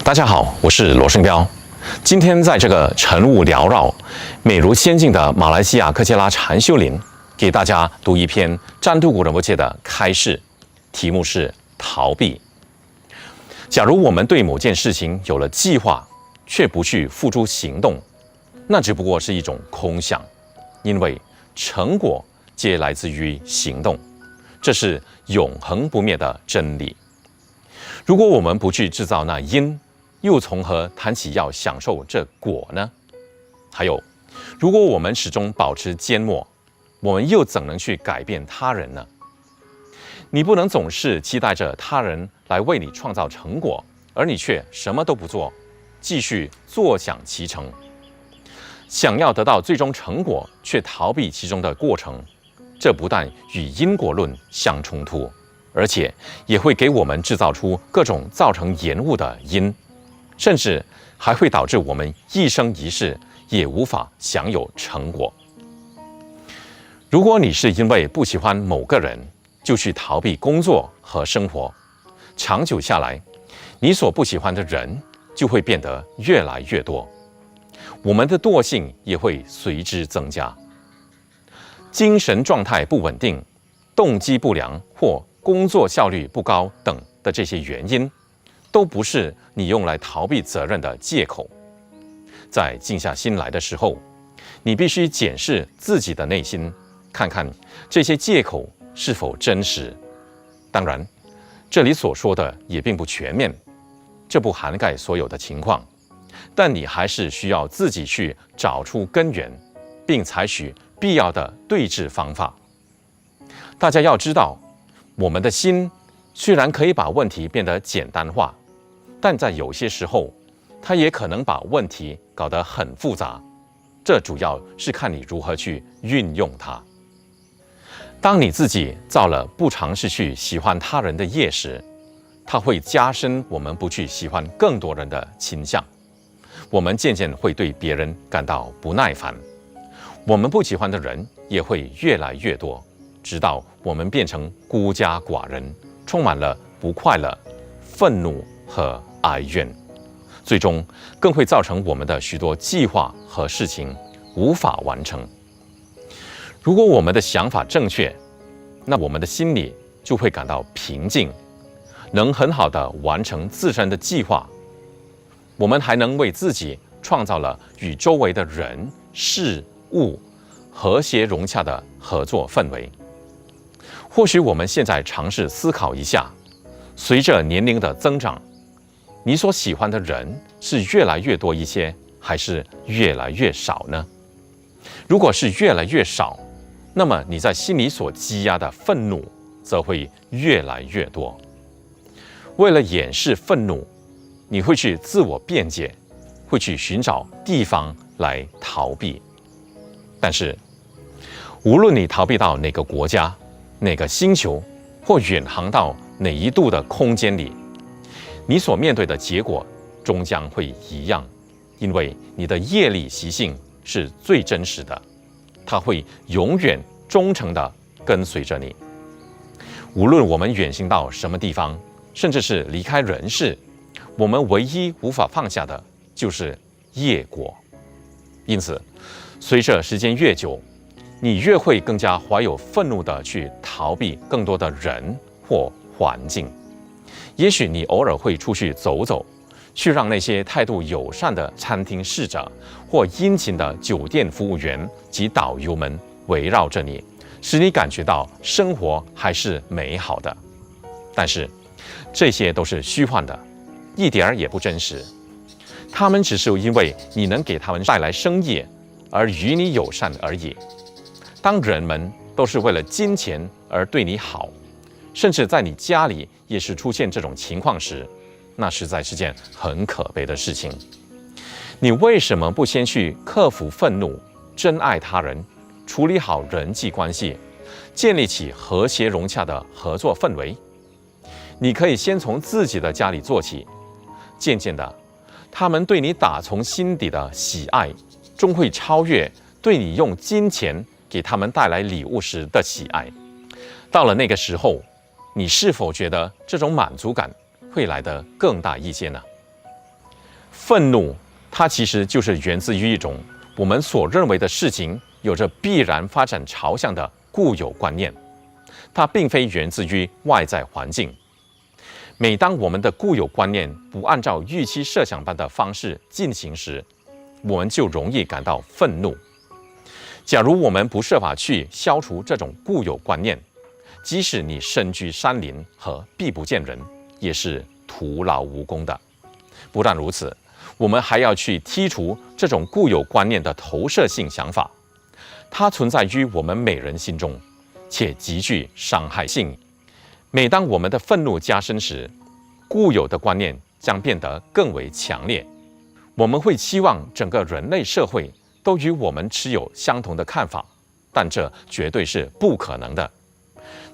大家好，我是罗胜标。今天在这个晨雾缭绕、美如仙境的马来西亚科切拉禅修林，给大家读一篇占都古仁波切的开示，题目是逃避。假如我们对某件事情有了计划，却不去付诸行动，那只不过是一种空想，因为成果皆来自于行动，这是永恒不灭的真理。如果我们不去制造那因，又从何谈起要享受这果呢？还有，如果我们始终保持缄默，我们又怎能去改变他人呢？你不能总是期待着他人来为你创造成果，而你却什么都不做，继续坐享其成。想要得到最终成果，却逃避其中的过程，这不但与因果论相冲突，而且也会给我们制造出各种造成延误的因，甚至还会导致我们一生一世也无法享有成果。如果你是因为不喜欢某个人，就去逃避工作和生活，长久下来，你所不喜欢的人就会变得越来越多，我们的惰性也会随之增加。精神状态不稳定、动机不良或工作效率不高等的这些原因，都不是你用来逃避责任的借口。在静下心来的时候，你必须检视自己的内心，看看这些借口是否真实。当然，这里所说的也并不全面，这不涵盖所有的情况，但你还是需要自己去找出根源，并采取必要的对治方法。大家要知道，我们的心虽然可以把问题变得简单化，但在有些时候，它也可能把问题搞得很复杂。这主要是看你如何去运用它。当你自己造了不尝试去喜欢他人的业时，它会加深我们不去喜欢更多人的倾向。我们渐渐会对别人感到不耐烦，我们不喜欢的人也会越来越多，直到我们变成孤家寡人，充满了不快乐、愤怒和哀怨，最终更会造成我们的许多计划和事情无法完成。如果我们的想法正确，那我们的心里就会感到平静，能很好地完成自身的计划。我们还能为自己创造了与周围的人事物和谐融洽的合作氛围。或许我们现在尝试思考一下，随着年龄的增长，你所喜欢的人是越来越多一些，还是越来越少呢？如果是越来越少，那么你在心里所积压的愤怒则会越来越多。为了掩饰愤怒，你会去自我辩解，会去寻找地方来逃避。但是，无论你逃避到哪个国家、哪个星球，或远航到哪一度的空间里，你所面对的结果终将会一样，因为你的业力习性是最真实的，它会永远忠诚地跟随着你。无论我们远行到什么地方，甚至是离开人世，我们唯一无法放下的就是业果。因此，随着时间越久，你越会更加怀有愤怒地去逃避更多的人或环境。也许你偶尔会出去走走，去让那些态度友善的餐厅侍者或殷勤的酒店服务员及导游们围绕着你，使你感觉到生活还是美好的。但是，这些都是虚幻的，一点儿也不真实。他们只是因为你能给他们带来生意而与你友善而已。当人们都是为了金钱而对你好，甚至在你家里也是出现这种情况时，那实在是件很可悲的事情。你为什么不先去克服愤怒，珍爱他人，处理好人际关系，建立起和谐融洽的合作氛围？你可以先从自己的家里做起，渐渐的，他们对你打从心底的喜爱，终会超越对你用金钱给他们带来礼物时的喜爱。到了那个时候，你是否觉得这种满足感会来得更大一些呢？愤怒，它其实就是源自于一种我们所认为的事情有着必然发展朝向的固有观念，它并非源自于外在环境。每当我们的固有观念不按照预期设想般的方式进行时，我们就容易感到愤怒。假如我们不设法去消除这种固有观念，即使你身居山林和必不见人，也是徒劳无功的。不但如此，我们还要去剔除这种固有观念的投射性想法，它存在于我们每人心中，且极具伤害性。每当我们的愤怒加深时，固有的观念将变得更为强烈。我们会期望整个人类社会都与我们持有相同的看法，但这绝对是不可能的。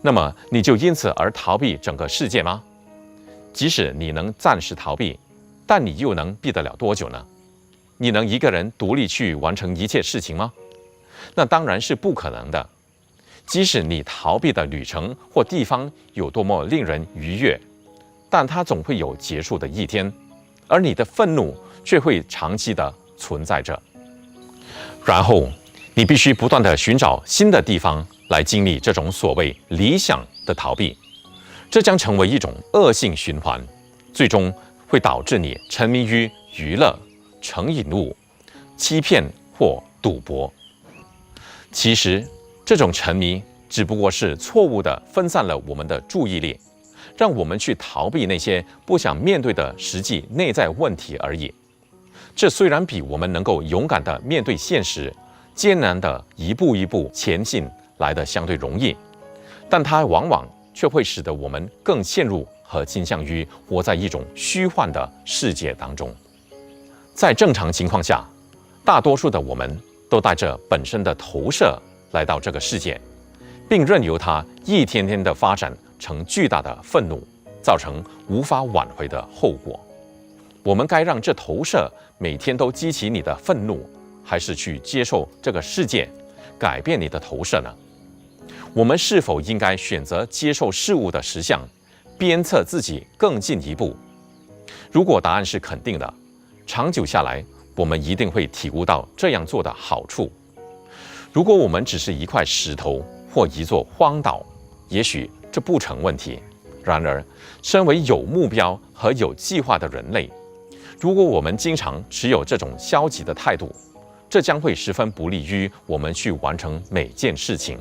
那么，你就因此而逃避整个世界吗？即使你能暂时逃避，但你又能避得了多久呢？你能一个人独立去完成一切事情吗？那当然是不可能的。即使你逃避的旅程或地方有多么令人愉悦，但它总会有结束的一天，而你的愤怒却会长期的存在着。然后，你必须不断的寻找新的地方来经历这种所谓理想的逃避，这将成为一种恶性循环，最终会导致你沉迷于娱乐、成瘾物、欺骗或赌博。其实，这种沉迷只不过是错误地分散了我们的注意力，让我们去逃避那些不想面对的实际内在问题而已。这虽然比我们能够勇敢地面对现实、艰难地一步一步前进来得相对容易，但它往往却会使得我们更陷入和倾向于活在一种虚幻的世界当中。在正常情况下，大多数的我们都带着本身的投射来到这个世界，并任由它一天天的发展成巨大的愤怒，造成无法挽回的后果。我们该让这投射每天都激起你的愤怒，还是去接受这个世界改变你的投射呢？我们是否应该选择接受事物的实相，鞭策自己更进一步？如果答案是肯定的，长久下来，我们一定会体悟到这样做的好处。如果我们只是一块石头或一座荒岛，也许这不成问题。然而，身为有目标和有计划的人类，如果我们经常持有这种消极的态度，这将会十分不利于我们去完成每件事情。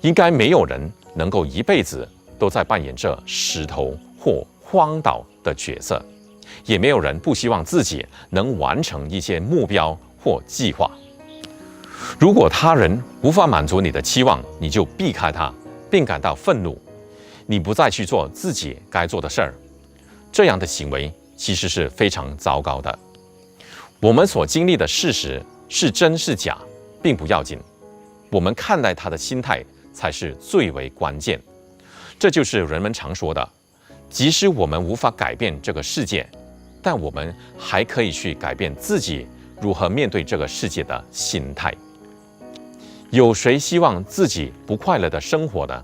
应该没有人能够一辈子都在扮演着石头或荒岛的角色，也没有人不希望自己能完成一些目标或计划。如果他人无法满足你的期望，你就避开他，并感到愤怒，你不再去做自己该做的事儿，这样的行为其实是非常糟糕的。我们所经历的事实是真是假，并不要紧，我们看待它的心态才是最为关键。这就是人们常说的，即使我们无法改变这个世界，但我们还可以去改变自己如何面对这个世界的心态。有谁希望自己不快乐的生活呢？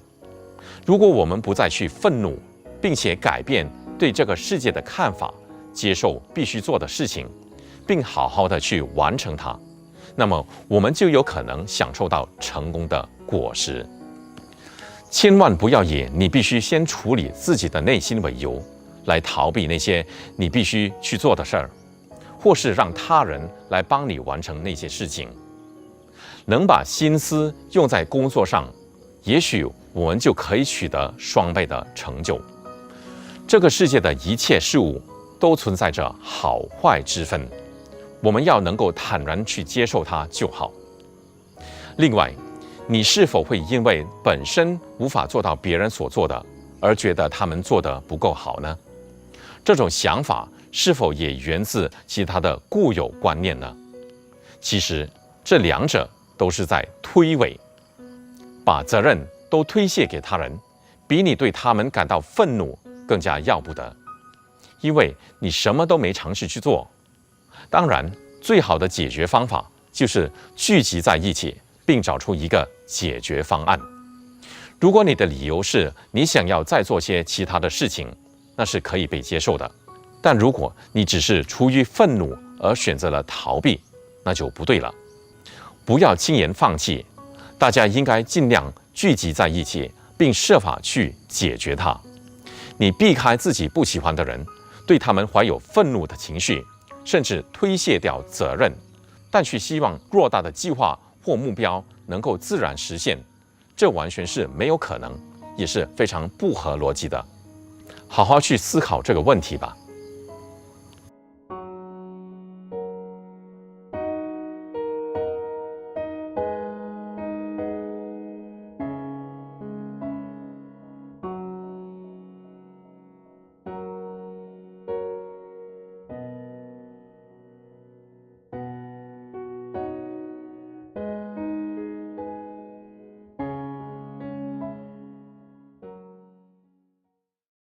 如果我们不再去愤怒，并且改变对这个世界的看法，接受必须做的事情，并好好的去完成它，那么我们就有可能享受到成功的果实。千万不要以你必须先处理自己的内心为由，来逃避那些你必须去做的事儿，或是让他人来帮你完成那些事情。能把心思用在工作上，也许我们就可以取得双倍的成就。这个世界的一切事物都存在着好坏之分，我们要能够坦然去接受它就好。另外，你是否会因为本身无法做到别人所做的，而觉得他们做得不够好呢？这种想法是否也源自其他的固有观念呢？其实，这两者都是在推诿，把责任都推卸给他人，比你对他们感到愤怒更加要不得，因为你什么都没尝试去做。当然，最好的解决方法就是聚集在一起，并找出一个解决方案。如果你的理由是你想要再做些其他的事情，那是可以被接受的。但如果你只是出于愤怒而选择了逃避，那就不对了。不要轻言放弃，大家应该尽量聚集在一起，并设法去解决它。你避开自己不喜欢的人，对他们怀有愤怒的情绪，甚至推卸掉责任，但却希望偌大的计划或目标能够自然实现，这完全是没有可能，也是非常不合逻辑的。好好去思考这个问题吧。